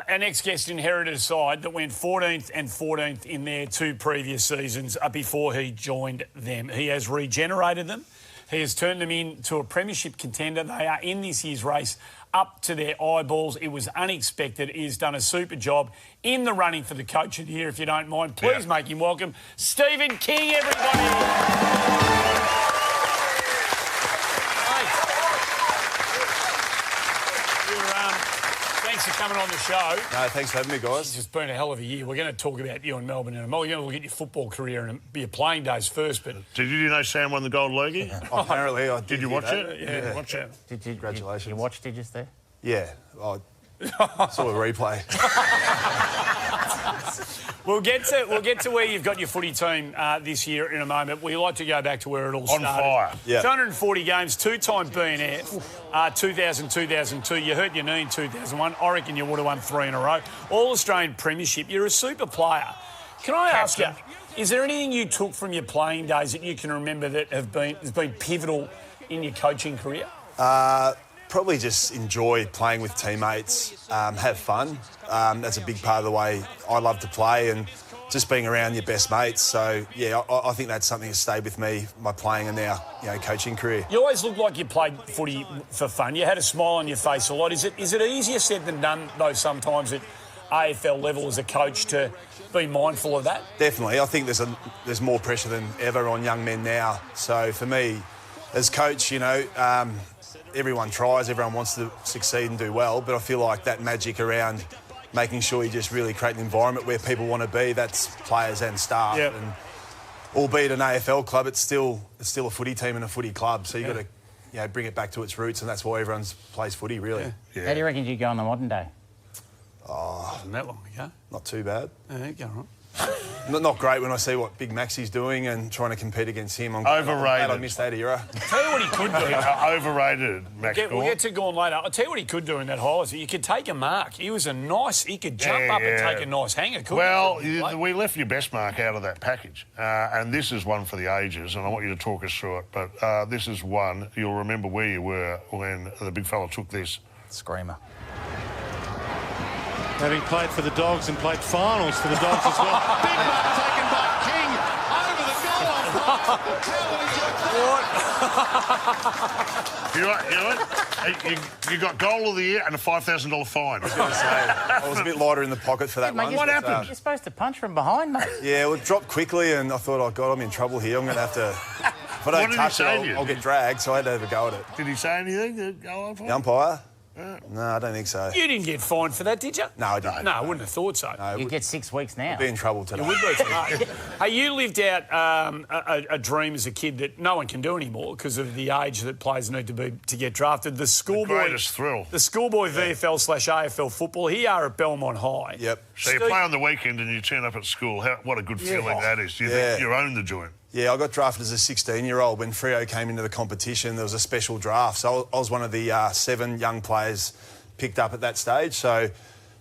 our next guest inherited a side that went 14th and 14th in their 2 previous seasons before he joined them. He has regenerated them. He has turned them into a premiership contender. They are in this year's race up to their eyeballs. It was unexpected. He has done a super job in the running for the Coach of the Year, if you don't mind. Please make him welcome Stephen King, everybody. Thanks for coming on the show. No, thanks for having me, guys. It's just been a hell of a year. We're going to talk about you in Melbourne in a moment. We're going to look at your football career and your playing days first. But did you know Sam won the gold logie? Apparently, I did. Did you watch that. it? Yeah, watch it. Congratulations. Did you watch Digits there? Yeah, I saw a replay. We'll get to where you've got your footy team this year in a moment. We like to go back to where it all started. On fire. Yeah. 240 games, 2-time BNF, 2000, 2002. You hurt your knee in 2001. I reckon you would have won 3 in a row. All-Australian premiership. You're a super player. Can I ask you, is there anything you took from your playing days that you can remember that has been pivotal in your coaching career? Probably just enjoy playing with teammates, have fun. That's a big part of the way I love to play, and just being around your best mates. So, yeah, I think that's something that stayed with me, my playing and now, coaching career. You always looked like you played footy for fun. You had a smile on your face a lot. Is it easier said than done, though, sometimes at AFL level as a coach to be mindful of that? Definitely. I think there's more pressure than ever on young men now. So, for me, as coach, everyone tries, everyone wants to succeed and do well, but I feel like that magic around making sure you just really create an environment where people want to be, that's players and staff. Yep. And albeit an AFL club, it's still a footy team and a footy club, so you've got to bring it back to its roots, and that's why everyone plays footy, really. How do you reckon you go in the modern day? Wasn't that long ago. Not too bad. Yeah, go on. Not great when I see what Big Maxi's doing and trying to compete against him. I'm Overrated. glad I missed that era. I'll tell you what he could do. Overrated, Max. We'll get to Gorn later. I'll tell you what he could do in that highlights. You could take a mark. He could jump up and take a nice hanger, couldn't he? We left your best mark out of that package. And this is one for the ages, and I want you to talk us through it. But this is one, you'll remember where you were when the big fella took this. Screamer. Having played for the Dogs and played finals for the Dogs as well. Big mark taken by King over the You got goal of the year and a $5,000 fine. I was a bit lighter in the pocket for that Mate, one. What happened? You're supposed to punch from behind, mate. Yeah, well, it dropped quickly, and I thought, oh, God, I'm in trouble here. I'm going to have to... If I don't touch it, I'll get dragged, so I had to have a go at it. Did he say anything to go on for? The umpire? No, I don't think so. You didn't get fined for that, did you? No, I didn't. No, I wouldn't have thought so. No, You get 6 weeks now. be in trouble today. You would be. Hey, you lived out a dream as a kid that no one can do anymore because of the age that players need to be to get drafted. The schoolboy, greatest thrill. The schoolboy VFL/AFL football. Here you are at Belmont High. Yep. So you play on the weekend and you turn up at school. What a good feeling that is. You think you own the joint. Yeah, I got drafted as a 16-year-old. When Freo came into the competition, there was a special draft. So I was one of the 7 young players picked up at that stage. So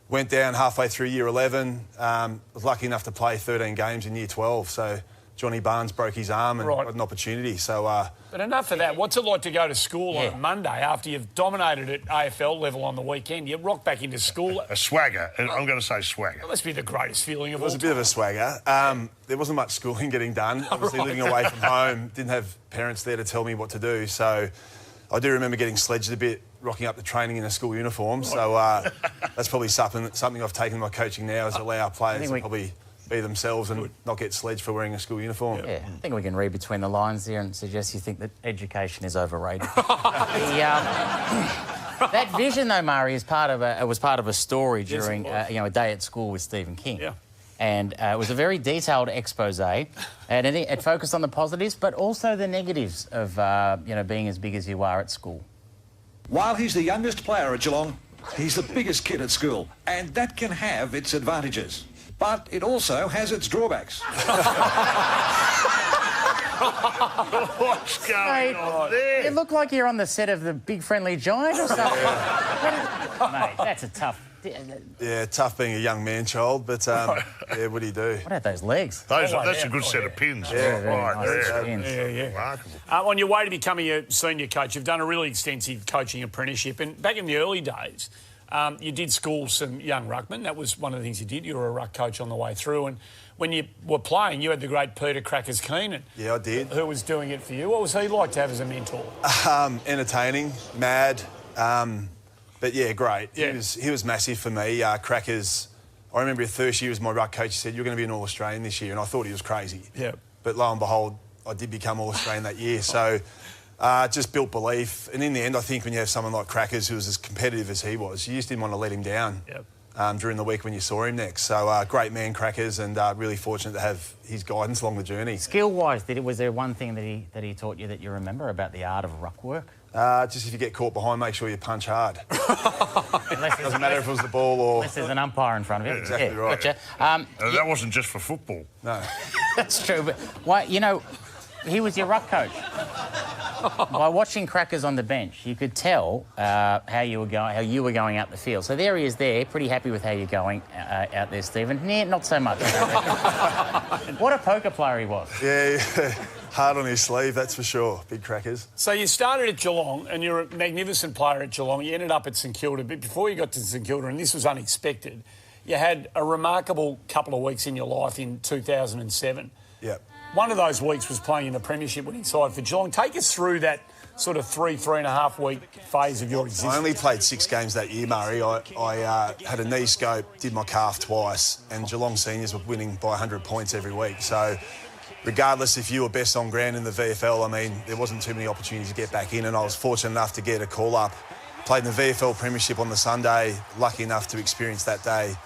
went down halfway through year 11. Was lucky enough to play 13 games in year 12. So Johnny Barnes broke his arm and got an opportunity. So, but enough of that. What's it like to go to school on a Monday after you've dominated at AFL level on the weekend? You rock back into school. A swagger. I'm going to say swagger. That must be the greatest feeling of all. it was a bit of a swagger. There wasn't much schooling getting done. Obviously living away from home, didn't have parents there to tell me what to do. So I do remember getting sledged a bit, rocking up to training in a school uniform. So that's probably something I've taken in my coaching now is allow players to probably be themselves and not get sledged for wearing a school uniform. Yeah, I think we can read between the lines there and suggest you think that education is overrated. That vision, though, Murray, was part of a story during a day at school with Stephen King. Yeah. And it was a very detailed expose, and it focused on the positives, but also the negatives of being as big as you are at school. While he's the youngest player at Geelong, he's the biggest kid at school, and that can have its advantages. But it also has its drawbacks. What's going on there? You look like you're on the set of The Big Friendly Giant or something. Mate, that's a tough... Yeah, tough being a young man-child, but what do you do? What are those legs? That's a good set of pins. Yeah. On your way to becoming a senior coach, you've done a really extensive coaching apprenticeship, and back in the early days, You did school some young ruckmen. That was one of the things you did. You were a ruck coach on the way through. And when you were playing, you had the great Peter Crackers Keenan. Yeah, I did. Who was doing it for you. What was he like to have as a mentor? Entertaining, mad, but yeah, great. Yeah. He was massive for me. Crackers, I remember his first year as my ruck coach, he said, "You're going to be an All-Australian this year," and I thought he was crazy. Yeah. But lo and behold, I did become All-Australian that year. So just built belief. And in the end, I think when you have someone like Crackers who was as competitive as he was, you just didn't want to let him down during the week when you saw him next. So great man, Crackers, and really fortunate to have his guidance along the journey. Skill-wise, was there one thing that he taught you that you remember about the art of ruck work? Just if you get caught behind, make sure you punch hard. Doesn't matter if it was the ball or... Unless there's an umpire in front of you. Yeah, exactly right. Gotcha. That wasn't just for football. No. That's true, but why? He was your ruck coach. By watching Crackers on the bench, you could tell how you were going out the field. So there he is there, pretty happy with how you're going out there, Stephen. Nah, not so much. What a poker player he was. Yeah, hard on his sleeve, that's for sure. Big Crackers. So you started at Geelong and you're a magnificent player at Geelong. You ended up at St Kilda. But before you got to St Kilda, and this was unexpected, you had a remarkable couple of weeks in your life in 2007. Yep. One of those weeks was playing in the premiership winning side for Geelong. Take us through that sort of 3.5 week phase of your existence. I only played 6 games that year, Murray. I had a knee scope, did my calf twice, and Geelong seniors were winning by 100 points every week. So regardless if you were best on ground in the VFL, I mean, there wasn't too many opportunities to get back in, and I was fortunate enough to get a call up. Played in the VFL Premiership on the Sunday, lucky enough to experience that day.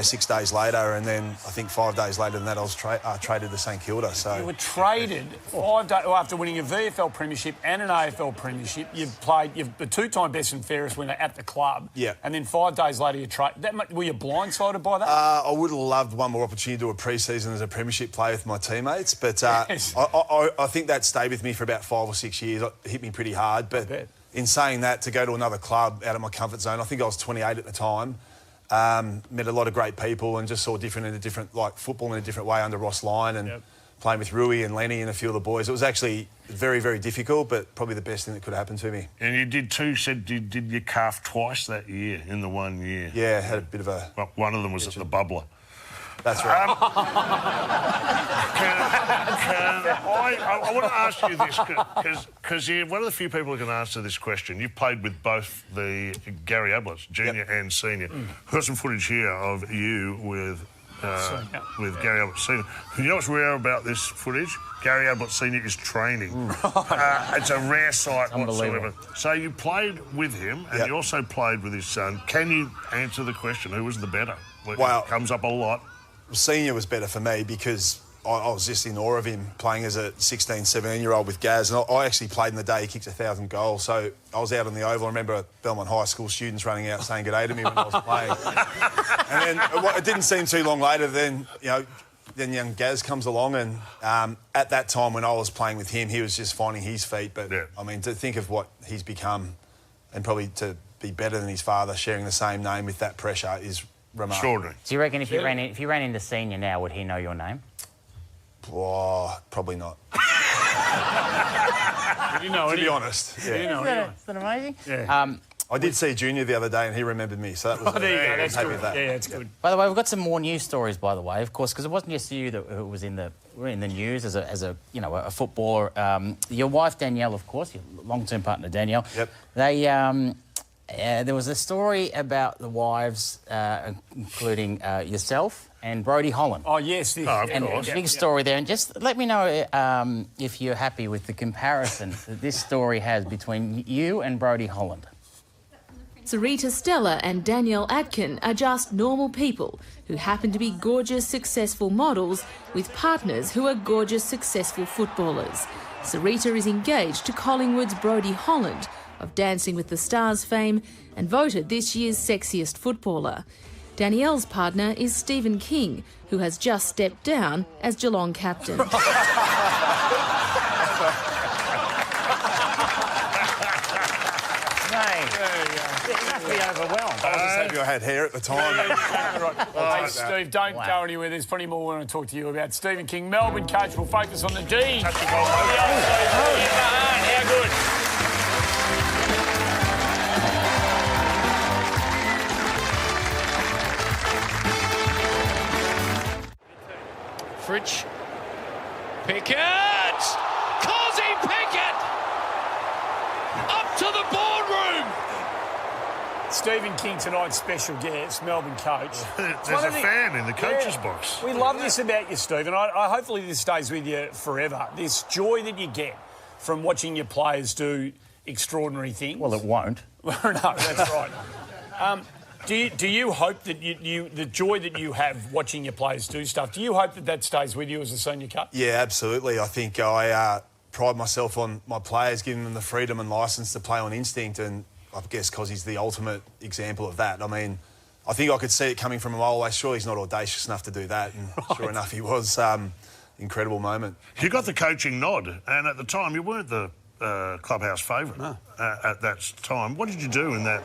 6 days later, and then I think 5 days later than that I was traded to St Kilda. So you were traded 5 days after winning a VFL Premiership and an AFL Premiership. You're the 2-time best and fairest winner at the club. Yeah. And then 5 days later you traded. Were you blindsided by that? I would have loved one more opportunity to do a pre-season as a Premiership player with my teammates, but Yes. I think that stayed with me for about 5 or 6 years. It hit me pretty hard, but in saying that, to go to another club out of my comfort zone, I think I was 28 at the time. Met a lot of great people and just saw football in a different way under Ross Lyon and playing with Rui and Lenny and a few of the boys. It was actually very, very difficult, but probably the best thing that could happen to me. And you did too, said you did your calf twice that year, in the 1 year. Yeah, had a bit of a... Well, one of them was at the Bubbler. That's right. I want to ask you this, because you're one of the few people who can answer this question. You've played with both the Gary Ablett's, junior and senior. We've got some footage here of you with Gary Ablett Senior. You know what's rare about this footage? Gary Ablett Senior is training. It's a rare sight whatsoever. So you played with him, and you also played with his son. Can you answer the question, who was the better? Well, it comes up a lot. Senior was better for me because I was just in awe of him playing as a 16, 17-year-old with Gaz. And I actually played in the day he kicked 1,000 goals. So I was out on the oval. I remember Belmont High School students running out saying good day to me when I was playing. And then it didn't seem too long later, then young Gaz comes along, and at that time when I was playing with him, he was just finding his feet. But, I mean, to think of what he's become and probably to be better than his father, sharing the same name with that pressure is remarkable. Extraordinary. Do you reckon if you ran into Senior now, would he know your name? Oh, probably not. To be honest. Yeah. Isn't that amazing? Yeah. I did see Junior the other day and he remembered me, so that was... There you go. That's happy good. with that. Yeah, it's good. By the way, we've got some more news stories, by the way, of course, because it wasn't just you who was in the news as a footballer. Your wife Danielle, of course, your long-term partner Danielle. Yep. They there was a story about the wives, including yourself and Brodie Holland. Oh yes, And a big story there. And just let me know if you're happy with the comparison that this story has between you and Brodie Holland. Sarita Stella and Danielle Atkin are just normal people who happen to be gorgeous, successful models with partners who are gorgeous, successful footballers. Sarita is engaged to Collingwood's Brodie Holland of Dancing with the Stars fame and voted this year's sexiest footballer. Danielle's partner is Stephen King, who has just stepped down as Geelong captain. Overwhelmed. I was just happy I had hair at the time. Hey, Steve, don't go anywhere. There's plenty more we want to talk to you about. Stephen King, Melbourne coach, will focus on the D. How good? Etheridge. Pickett! Cosy Pickett! Up to the boardroom! Stephen King, tonight's special guest, Melbourne coach. There's a fan in the coach's box. We love this about you, Stephen. I hopefully this stays with you forever. This joy that you get from watching your players do extraordinary things. Well, it won't. No, that's right. Do you hope that the joy that you have watching your players do stuff, do you hope that stays with you as a senior coach? Yeah, absolutely. I think I pride myself on my players, giving them the freedom and licence to play on instinct, and I guess because he's the ultimate example of that. I mean, I think I could see it coming from him always. Sure, he's not audacious enough to do that, and sure enough, he was. Incredible moment. You got the coaching nod, and at the time, you weren't the clubhouse favourite at that time. What did you do in that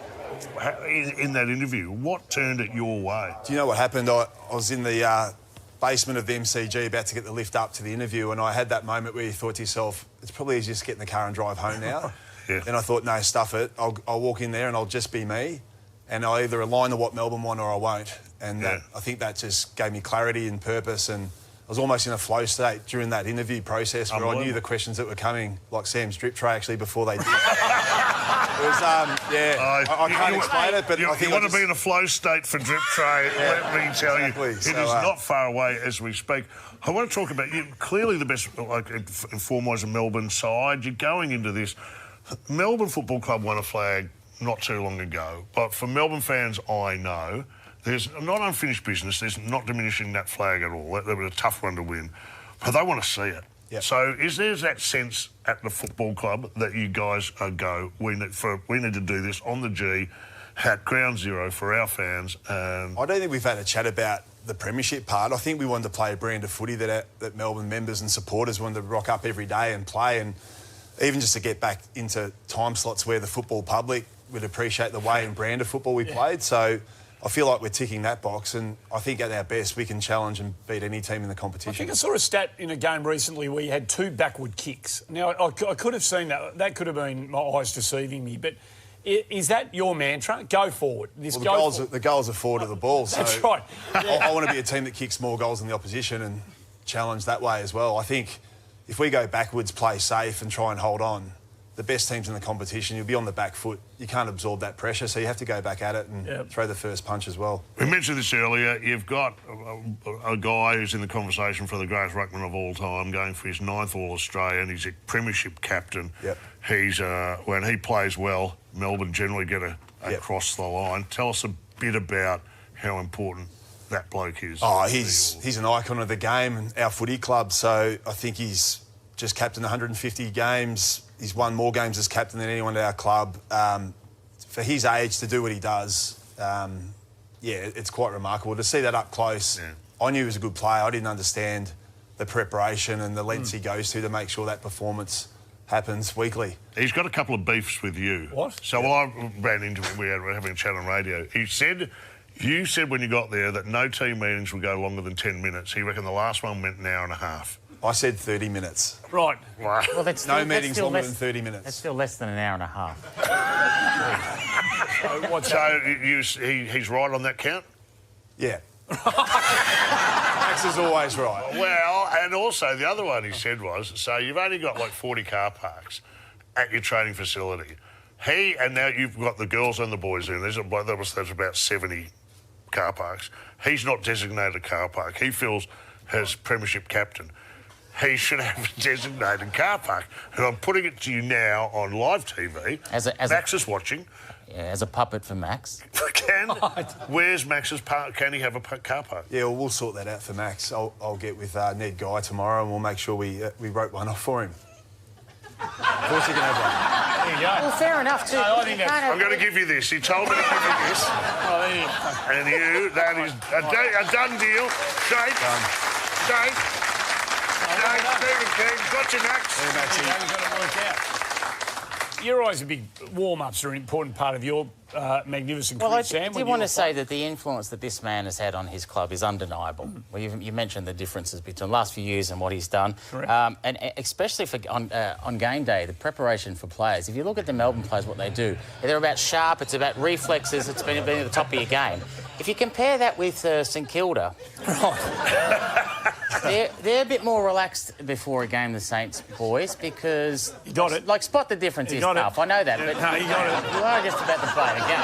interview? What turned it your way? Do you know what happened? I was in the basement of the MCG about to get the lift up to the interview, and I had that moment where you thought to yourself, it's probably easier just get in the car and drive home now. Yeah. Then I thought, no, stuff it. I'll walk in there and I'll just be me, and I'll either align to what Melbourne want or I won't. And I think that just gave me clarity and purpose, and I was almost in a flow state during that interview process where I knew the questions that were coming, like Sam's drip tray, actually, before they did. It was, I can't explain it, but I think you want to be in a flow state for drip tray. Let me tell you, it is not far away as we speak. I want to talk about you. Clearly, the best, like in form-wise, a Melbourne side. You're going into this. Melbourne Football Club won a flag not too long ago, but for Melbourne fans, I know. There's not unfinished business. There's not diminishing that flag at all. That was a tough one to win. But they want to see it. Yep. So is there that sense at the football club that you guys we need to do this on the G at ground zero for our fans? I don't think we've had a chat about the premiership part. I think we wanted to play a brand of footy that Melbourne members and supporters wanted to rock up every day and play, and even just to get back into time slots where the football public would appreciate the way and brand of football we played. So I feel like we're ticking that box, and I think at our best we can challenge and beat any team in the competition. I think I saw a stat in a game recently where you had 2 backward kicks. Now, I could have seen that. That could have been my eyes deceiving me, but is that your mantra? Go forward. The goals are forward of the ball. So that's right. I want to be a team that kicks more goals than the opposition and challenge that way as well. I think if we go backwards, play safe and try and hold on, the best teams in the competition, you'll be on the back foot. You can't absorb that pressure, so you have to go back at it and throw the first punch as well. We mentioned this earlier. You've got a guy who's in the conversation for the greatest ruckman of all time, going for his 9th All-Australian. He's a premiership captain. Yep. He's when he plays well, Melbourne generally get across the line. Tell us a bit about how important that bloke is. Oh, he's an icon of the game and our footy club. So I think he's just captained 150 games. He's won more games as captain than anyone at our club. For his age, to do what he does, it's quite remarkable. To see that up close, I knew he was a good player. I didn't understand the preparation and the lengths he goes to make sure that performance happens weekly. He's got a couple of beefs with you. What? So I ran into him. We were having a chat on radio. You said when you got there that no team meetings would go longer than 10 minutes. He reckoned the last one went an hour and a half. I said 30 minutes. Right. Well, that's no meetings longer than 30 minutes. That's still less than an hour and a half. He's right on that count? Yeah. Max is always right. Well, and also the other one he said was, so you've only got like 40 car parks at your training facility. And now you've got the girls and the boys in. There's about 70 car parks. He's not designated a car park. He feels, as premiership captain, he should have a designated car park. And I'm putting it to you now on live TV. Max is watching. Yeah, as a puppet for Max. Where's Max's park? Can he have a car park? Yeah, well, we'll sort that out for Max. I'll get with Ned Guy tomorrow and we'll make sure we wrote one off for him. Of course he can have one. There you go. Well, fair enough, too. I'm going to give you this. He told me to give you this. And that is a done deal. Shake. Stephen King, got you, Max. Yeah, Maxie. Got to work out. You're always a big warm-ups are an important part of your magnificent career, Sam. I do want to say that the influence that this man has had on his club is undeniable. Well, you mentioned the differences between the last few years and what he's done. And especially on game day, the preparation for players. If you look at the Melbourne players, what they do, they're about sharp, it's about reflexes, it's been at the top of your game. If you compare that with St Kilda... They're a bit more relaxed before a game, the Saints boys, because You got it. Like spot the difference is got it. tough. I know that, but No, you got it. you are just about to play the game.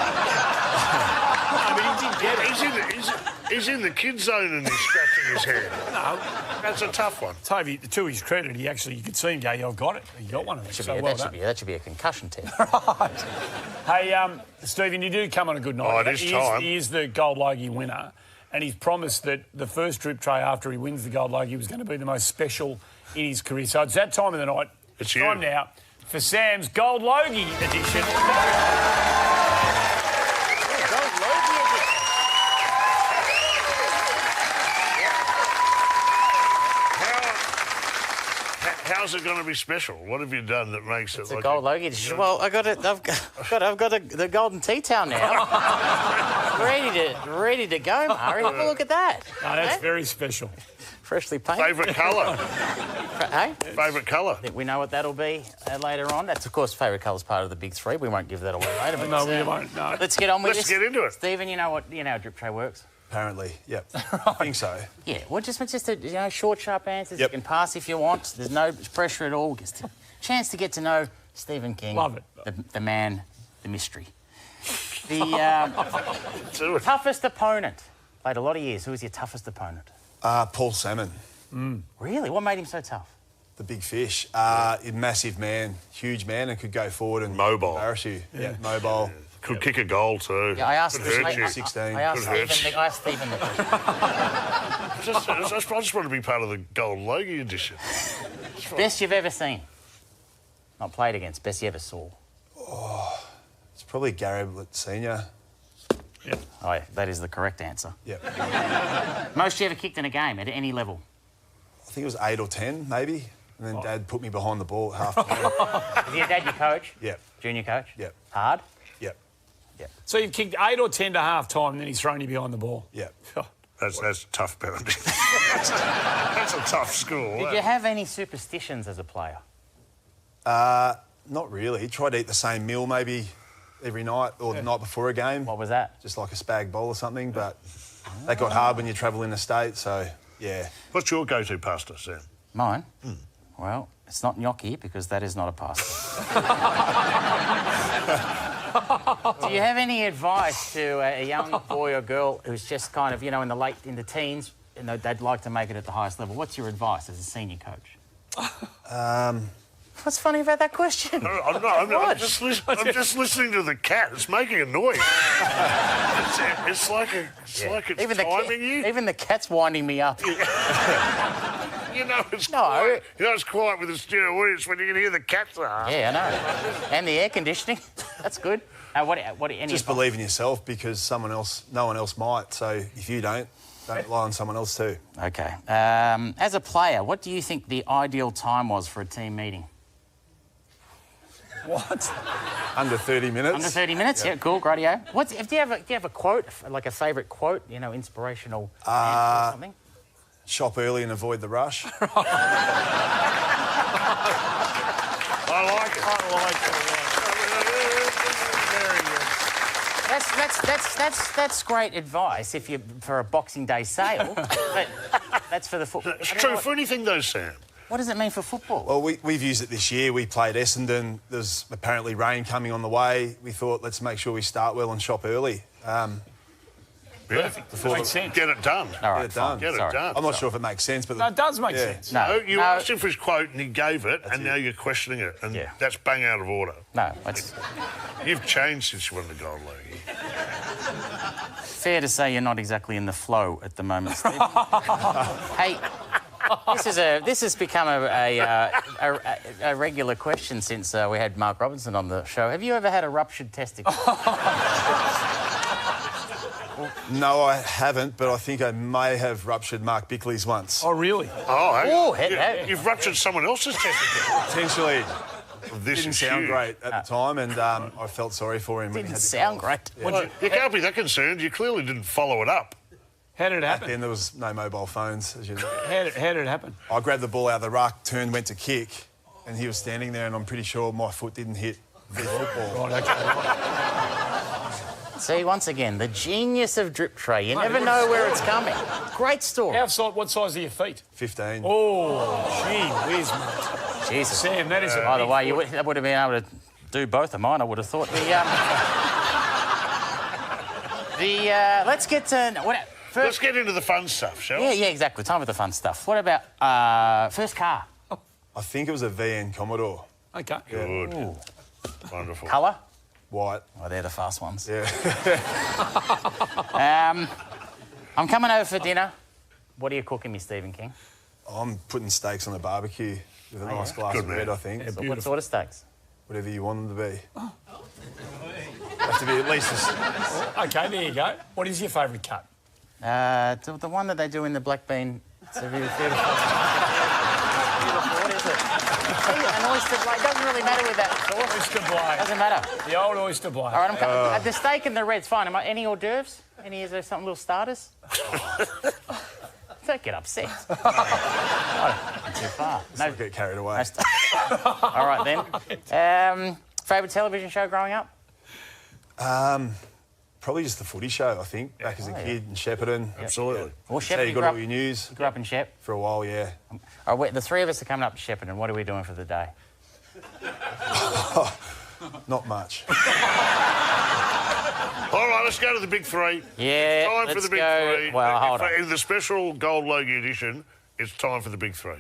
I mean, he did get it. He's in the kid zone and he's scratching his head. No, That's a tough one. Toby, to his credit, you could see him go, yeah, I've got it. He got one of them. That should be a concussion test. Right. Hey, Stephen, you do come on a good night. Oh, it is time. He is the Gold Logie winner, and he's promised that the first drip tray after he wins the Gold Logie was going to be the most special in his career. So it's that time of the night. It's time you. now for Sam's Gold Logie edition. How's it going to be special? What have you done that makes it It's a like gold Logie. Well, I've got the golden tea towel now. ready to go, Murray. Have a look at that. No, that's very special. Freshly painted. Favourite colour? Hey? Favourite colour? I think we know what that'll be later on. That's, of course, favourite colour's part of the big three. We won't give that away later. But, No, we won't. No. Let's get on with Let's this. get into it. Stephen, you know how drip tray works? Apparently, yep. I think so. Yeah, well, just short, sharp answers. Yep. You can pass if you want. There's no pressure at all. Just a chance to get to know Stephen King. Love it. The man, the mystery. The Do it. toughest opponent. Played a lot of years. Who was your toughest opponent? Paul Salmon, Really? What made him so tough? the big fish. A massive man, huge man, and could go forward and Mobile. embarrass you. Yeah, mobile. Could kick a goal too. Yeah, I asked. Could hurt you. 16. I asked Could hurt Stephen. I asked Stephen the question. I just want to be part of the Gold Logie edition. Best you've ever seen? Not played against. Best you ever saw? It's probably Gary Ablett Senior. Yeah. Oh, yeah, that is the correct answer. Yep. Most you ever kicked in a game at any level? I think it was 8 or 10, maybe. And then Dad put me behind the ball at half time. Is your dad your coach? Yep. Junior coach? Yep. Hard? Yep. So you've kicked 8 or 10 to half time, and then he's thrown you behind the ball. Yep. That's tough penalty. that's a tough score. Did you have any superstitions as a player? Not really. Tried to eat the same meal maybe every night or the night before a game. What was that? Just like a spag bowl or something, but that got hard when you travel in the state, so yeah. What's your go-to pasta, Sam? Mine? Well, it's not gnocchi because that is not a pasta. Do you have any advice to a young boy or girl who's just kind of, in the teens, they'd like to make it at the highest level? What's your advice as a senior coach? What's funny about that question? I'm just listening to the cat. It's making a noise. it's like it's timing you. Even the cat's winding me up. It's quiet. It's quiet with the stereo audience when you can hear the cats. Yeah, I know. And the air conditioning. That's good. Any Just believe in yourself because no one else might. So if you don't rely on someone else too. Okay. As a player, what do you think the ideal time was for a team meeting? What? Under 30 minutes. Under 30 minutes? Yeah, cool, rightio. Do you have a quote, like a favourite quote, inspirational or something? Shop early and avoid the rush. I like it. That's great advice if you're for a Boxing Day sale, but that's for the football. It's true for anything though, Sam. What does it mean for football? Well, we've used it this year. We played Essendon. There's apparently rain coming on the way. We thought, let's make sure we start well and shop early. Makes sense. Get it done. All right, Get it done. Get it Sorry. done. I'm not sure if it makes sense, but No, it does make sense. No, You asked him for his quote and he gave it, and now you're questioning it, and Yeah. that's bang out of order. No, You've changed since you won the Gold Logie. fair to say you're not exactly in the flow at the moment, Steve. Hey, this has become a regular question since we had Mark Robinson on the show. Have you ever had a ruptured testicle? no, I haven't. But I think I may have ruptured Mark Bickley's once. Oh, really? Oh, You've ruptured someone else's testicle. Potentially. This Didn't is sound huge. great at the time, and I felt sorry for him. When he Didn't had to sound go off. great. Well, you can't be that concerned. You clearly didn't follow it up. How did it Back happen? then there was no mobile phones, as you know. How did it happen? I grabbed the ball out of the ruck, turned, went to kick, and he was standing there, and I'm pretty sure my foot didn't hit the football. Right, okay. See, once again, the genius of drip tray. You never know where it's coming. Great story. What size are your feet? 15. Oh, gee whiz, mate. Jesus. Sam, that is a By the big way, foot. that would have been able to do both of mine, I would have thought. Let's get to... Let's get into the fun stuff, shall we? Yeah, exactly. Time for the fun stuff. What about first car? I think it was a VN Commodore. Okay. Good. Ooh. Wonderful. Colour? White. Oh, they're the fast ones. Yeah. I'm coming over for dinner. What are you cooking me, Stephen King? I'm putting steaks on the barbecue with a nice glass Good of man. red, I think. So what sort of steaks? Whatever you want them to be. Have to be at least Okay, there you go. What is your favourite cut? The one that they do in the black bean. It's a really beautiful. What is it? An oyster blade. Doesn't really matter with that sauce. Oyster blade. Doesn't matter. The old oyster blade. All right, I'm coming. The steak and the red's fine. Any hors d'oeuvres? Is there something, little starters? Don't get upset. Not too far. Don't get carried away. All right, then. Favourite television show growing up? Probably just the footy show, I think, back as a kid in Shepparton. Absolutely. Well, So Shepparton, you got all your news You grew up in Shep. for a while, yeah. All right, the three of us are coming up to Shepparton. What are we doing for the day? Not much. All right, let's go to the big three. Yeah, Time for let's the big go. three. Well, hold on. In the special Gold Logie edition, it's time for the big three.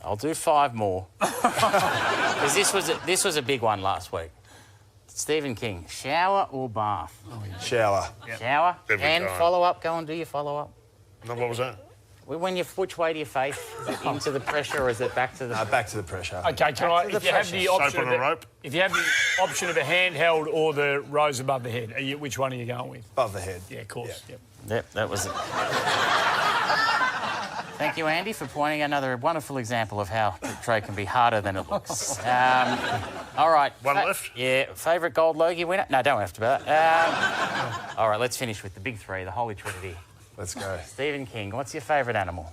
I'll do 5 more. Because this was a big one last week. Stephen King, shower or bath? Shower. Shower. Every And time. follow up. Go and do your follow up. And what was that? Which way do you face? Is it into the pressure or is it back to the... Back to the pressure. Okay, can I? to the If you have the pressure. option Soap of on a rope? if you have the option of a handheld or the rose above the head, which one are you going with? Above the head. Yeah, of course. Yeah. Yep. Yep, that was it. Thank you, Andy, for pointing another wonderful example of how the tray can be harder than it looks. All right. One left? Yeah. Favourite Gold Logie winner? No, don't have to about that. All right, let's finish with the big three, the Holy Trinity. Let's go. Stephen King, what's your favourite animal?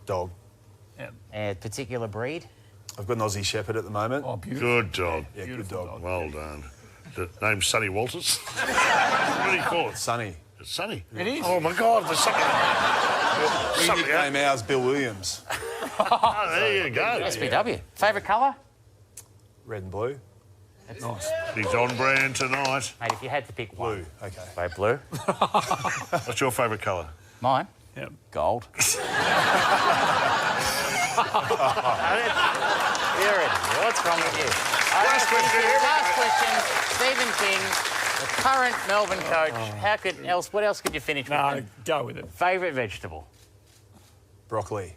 Dog. Yep. And particular breed? I've got an Aussie Shepherd at the moment. Oh, beautiful. Good dog. Yeah, good dog. Well done. The name's Sonny Walters. What do you call it? Sonny. It's Sonny. It is. Oh, my God. There's something... We something nickname ours Bill Williams. Oh, there you go. SPW. Favourite colour? Red and blue. Nice. He's on brand tonight. Mate, if you had to pick one. Blue. Okay. Wait, blue? What's your favourite colour? Mine? Yep. Gold. Here it is. What's wrong with you? Last question. Last question. Stephen King, the current Melbourne coach. What else could you finish No, with? go with it. Favourite vegetable? Broccoli.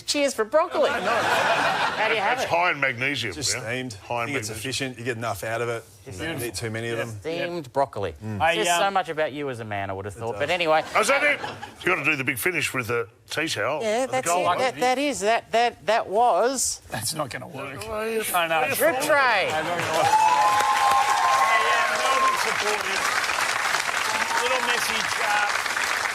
Cheers for broccoli. How do you have It's it? high in magnesium. Just yeah? steamed. High I in think it's magnesium. efficient. You get enough out of it. You don't eat too many of them. Steamed broccoli. Hey, Says so much about you as a man, I would have thought. But anyway. Oh, is that it? You've got to do the big finish with the tea towel. Yeah, The that's gold one. it. That was That's not going to work. Oh, yes. No. drip tray. Hey, Melbourne supporters.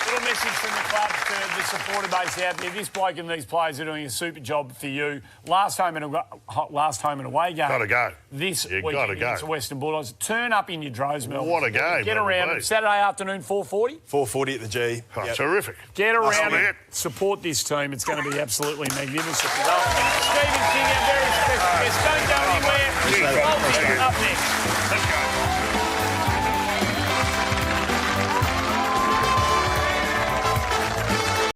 Little message from the club to the supporter base out there. This bloke and these players are doing a super job for you. Last home and away game. Gotta go. This You weekend gotta go. against the Western Bulldogs. Turn up in your droves, Melbourne. What a game, Get that'll around be. it. Saturday afternoon, 4:40. 4:40 at the G. Oh, Yep. Terrific. Get around That's it. Support this team. It's going to be absolutely magnificent. Stephen King, our very special guest. Don't go anywhere. Cheers. Up next. Let's go.